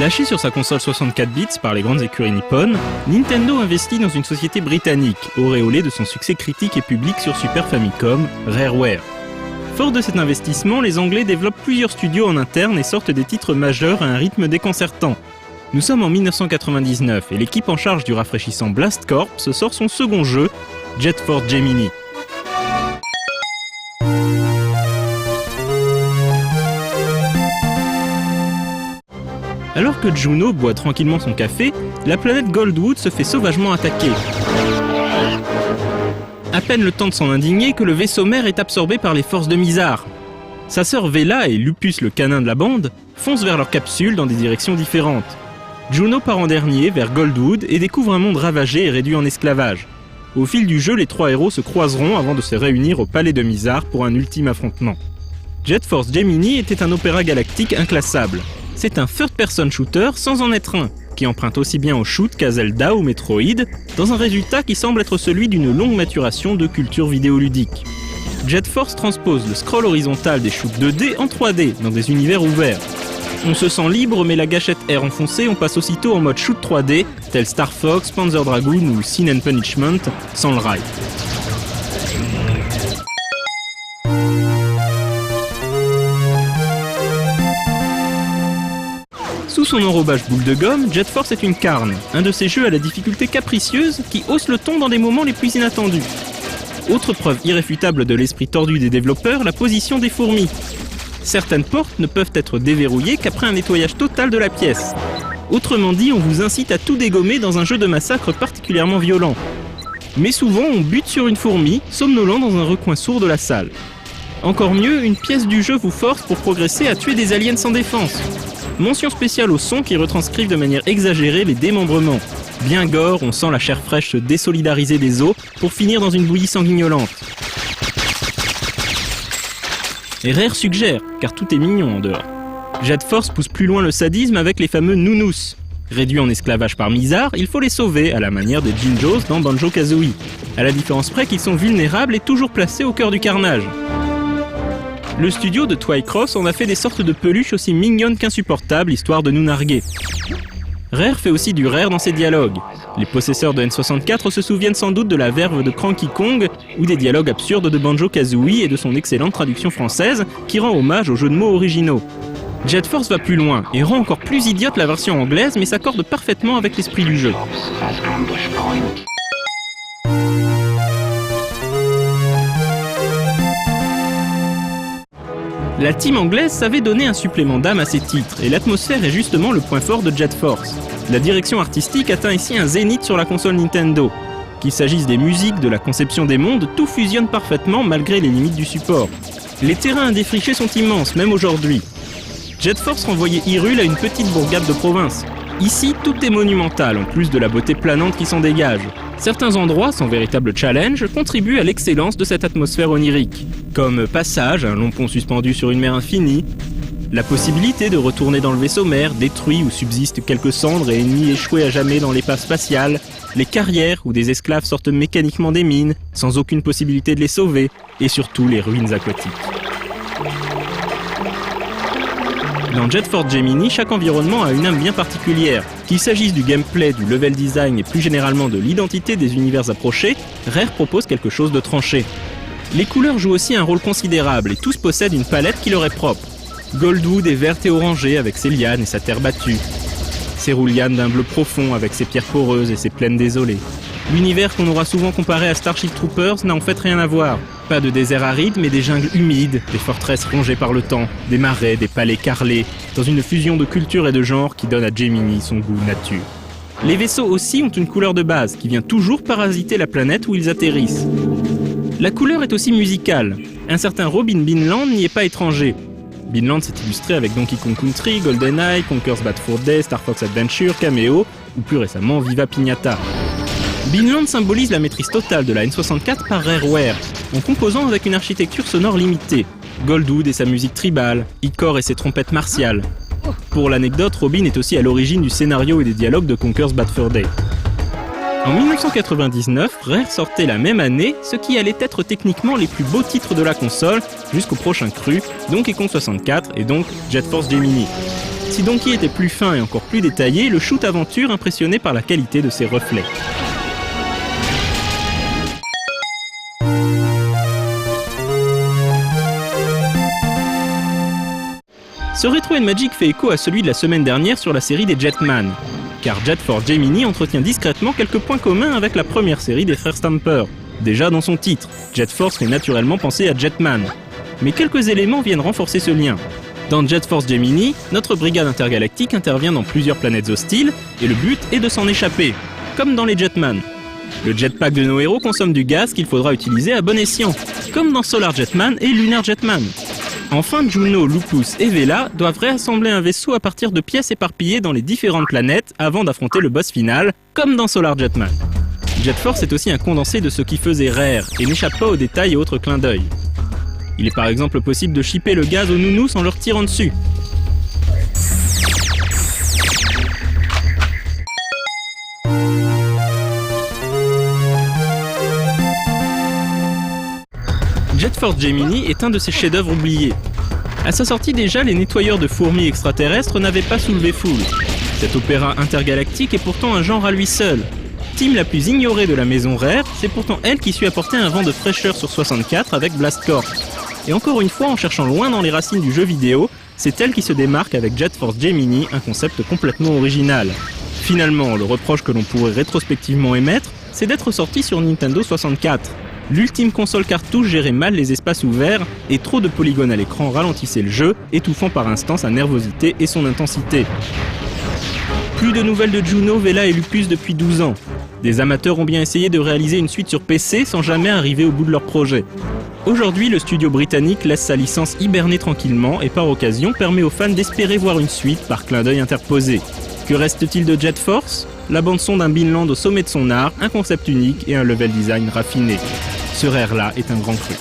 Lâché sur sa console 64 bits par les grandes écuries nippones, Nintendo investit dans une société britannique, auréolée de son succès critique et public sur Super Famicom, Rareware. Fort de cet investissement, les Anglais développent plusieurs studios en interne et sortent des titres majeurs à un rythme déconcertant. Nous sommes en 1999 et l'équipe en charge du rafraîchissant Blast Corps sort son second jeu, Jet Force Gemini. Alors que Juno boit tranquillement son café, la planète Goldwood se fait sauvagement attaquer. À peine le temps de s'en indigner que le vaisseau mère est absorbé par les forces de Mizar. Sa sœur Vela et Lupus le canin de la bande foncent vers leur capsule dans des directions différentes. Juno part en dernier vers Goldwood et découvre un monde ravagé et réduit en esclavage. Au fil du jeu, les trois héros se croiseront avant de se réunir au palais de Mizar pour un ultime affrontement. Jet Force Gemini était un opéra galactique inclassable. C'est un third-person shooter sans en être un, qui emprunte aussi bien au shoot qu'à Zelda ou Metroid, dans un résultat qui semble être celui d'une longue maturation de culture vidéoludique. Jet Force transpose le scroll horizontal des shoots 2D en 3D, dans des univers ouverts. On se sent libre, mais la gâchette R enfoncée, on passe aussitôt en mode shoot 3D, tel Star Fox, Panzer Dragoon ou Sin and Punishment, sans le rail. Sous son enrobage boule de gomme, Jet Force est une carne, un de ces jeux à la difficulté capricieuse qui hausse le ton dans des moments les plus inattendus. Autre preuve irréfutable de l'esprit tordu des développeurs, la position des fourmis. Certaines portes ne peuvent être déverrouillées qu'après un nettoyage total de la pièce. Autrement dit, on vous incite à tout dégommer dans un jeu de massacre particulièrement violent. Mais souvent, on bute sur une fourmi, somnolent dans un recoin sourd de la salle. Encore mieux, une pièce du jeu vous force pour progresser à tuer des aliens sans défense. Mention spéciale aux sons qui retranscrivent de manière exagérée les démembrements. Bien gore, on sent la chair fraîche se désolidariser des os pour finir dans une bouillie sanguignolante. Et Rare suggère, car tout est mignon en dehors. Jet Force pousse plus loin le sadisme avec les fameux nounous. Réduits en esclavage par Mizar, il faut les sauver, à la manière des Jinjos dans Banjo-Kazooie. À la différence près qu'ils sont vulnérables et toujours placés au cœur du carnage. Le studio de Twycross en a fait des sortes de peluches aussi mignonnes qu'insupportables, histoire de nous narguer. Rare fait aussi du rare dans ses dialogues. Les possesseurs de N64 se souviennent sans doute de la verve de Cranky Kong ou des dialogues absurdes de Banjo-Kazooie et de son excellente traduction française qui rend hommage aux jeux de mots originaux. Jet Force va plus loin et rend encore plus idiote la version anglaise mais s'accorde parfaitement avec l'esprit du jeu. La team anglaise savait donner un supplément d'âme à ses titres, et l'atmosphère est justement le point fort de Jet Force. La direction artistique atteint ici un zénith sur la console Nintendo. Qu'il s'agisse des musiques, de la conception des mondes, tout fusionne parfaitement malgré les limites du support. Les terrains à défricher sont immenses, même aujourd'hui. Jet Force renvoyait Hyrule à une petite bourgade de province. Ici, tout est monumental, en plus de la beauté planante qui s'en dégage. Certains endroits, sans véritable challenge, contribuent à l'excellence de cette atmosphère onirique. Comme Passage, un long pont suspendu sur une mer infinie, la possibilité de retourner dans le vaisseau mère, détruit où subsistent quelques cendres et ennemis échoués à jamais dans l'épave spatiale, les carrières où des esclaves sortent mécaniquement des mines, sans aucune possibilité de les sauver, et surtout les ruines aquatiques. Dans Jet Force Gemini, chaque environnement a une âme bien particulière. Qu'il s'agisse du gameplay, du level design et plus généralement de l'identité des univers approchés, Rare propose quelque chose de tranché. Les couleurs jouent aussi un rôle considérable et tous possèdent une palette qui leur est propre. Goldwood est verte et orangée avec ses lianes et sa terre battue. Cerulean d'un bleu profond avec ses pierres poreuses et ses plaines désolées. L'univers qu'on aura souvent comparé à Starship Troopers n'a en fait rien à voir. Pas de désert aride, mais des jungles humides, des forteresses rongées par le temps, des marais, des palais carrelés, dans une fusion de culture et de genre qui donne à Gemini son goût nature. Les vaisseaux aussi ont une couleur de base, qui vient toujours parasiter la planète où ils atterrissent. La couleur est aussi musicale. Un certain Robin Binland n'y est pas étranger. Binland s'est illustré avec Donkey Kong Country, GoldenEye, Conker's Bad Fur Day, Star Fox Adventure, Cameo, ou plus récemment Viva Pignata. Binland symbolise la maîtrise totale de la N64 par Rareware, en composant avec une architecture sonore limitée. Goldwood et sa musique tribale, Icor et ses trompettes martiales. Pour l'anecdote, Robin est aussi à l'origine du scénario et des dialogues de Conker's Bad Fur Day. En 1999, Rare sortait la même année ce qui allait être techniquement les plus beaux titres de la console jusqu'au prochain cru, Donkey Kong 64 et donc Jet Force Gemini. Si Donkey était plus fin et encore plus détaillé, le shoot aventure impressionnait par la qualité de ses reflets. Ce Retro & Magic fait écho à celui de la semaine dernière sur la série des Jetman, car Jet Force Gemini entretient discrètement quelques points communs avec la première série des frères Stamper. Déjà dans son titre, Jet Force fait naturellement penser à Jetman, mais quelques éléments viennent renforcer ce lien. Dans Jet Force Gemini, notre brigade intergalactique intervient dans plusieurs planètes hostiles, et le but est de s'en échapper, comme dans les Jetman. Le jetpack de nos héros consomme du gaz qu'il faudra utiliser à bon escient, comme dans Solar Jetman et Lunar Jetman. Enfin, Juno, Lupus et Vela doivent réassembler un vaisseau à partir de pièces éparpillées dans les différentes planètes avant d'affronter le boss final, comme dans Solar Jetman. Jet Force est aussi un condensé de ce qui faisait Rare et n'échappe pas aux détails et autres clins d'œil. Il est par exemple possible de shipper le gaz aux nounous en leur tirant dessus. Jet Force Gemini est un de ces chefs-d'œuvre oubliés. À sa sortie déjà, les nettoyeurs de fourmis extraterrestres n'avaient pas soulevé foule. Cet opéra intergalactique est pourtant un genre à lui seul. Team la plus ignorée de la maison Rare, c'est pourtant elle qui sut apporter un vent de fraîcheur sur 64 avec Blast Corps. Et encore une fois, en cherchant loin dans les racines du jeu vidéo, c'est elle qui se démarque avec Jet Force Gemini, un concept complètement original. Finalement, le reproche que l'on pourrait rétrospectivement émettre, c'est d'être sorti sur Nintendo 64. L'ultime console cartouche gérait mal les espaces ouverts et trop de polygones à l'écran ralentissaient le jeu, étouffant par instants sa nervosité et son intensité. Plus de nouvelles de Juno, Vela et Lupus depuis 12 ans. Des amateurs ont bien essayé de réaliser une suite sur PC sans jamais arriver au bout de leur projet. Aujourd'hui, le studio britannique laisse sa licence hiberner tranquillement et par occasion permet aux fans d'espérer voir une suite par clin d'œil interposé. Que reste-t-il de Jet Force ? La bande-son d'un Binland au sommet de son art, un concept unique et un level design raffiné. Ce Rare-là est un grand cru.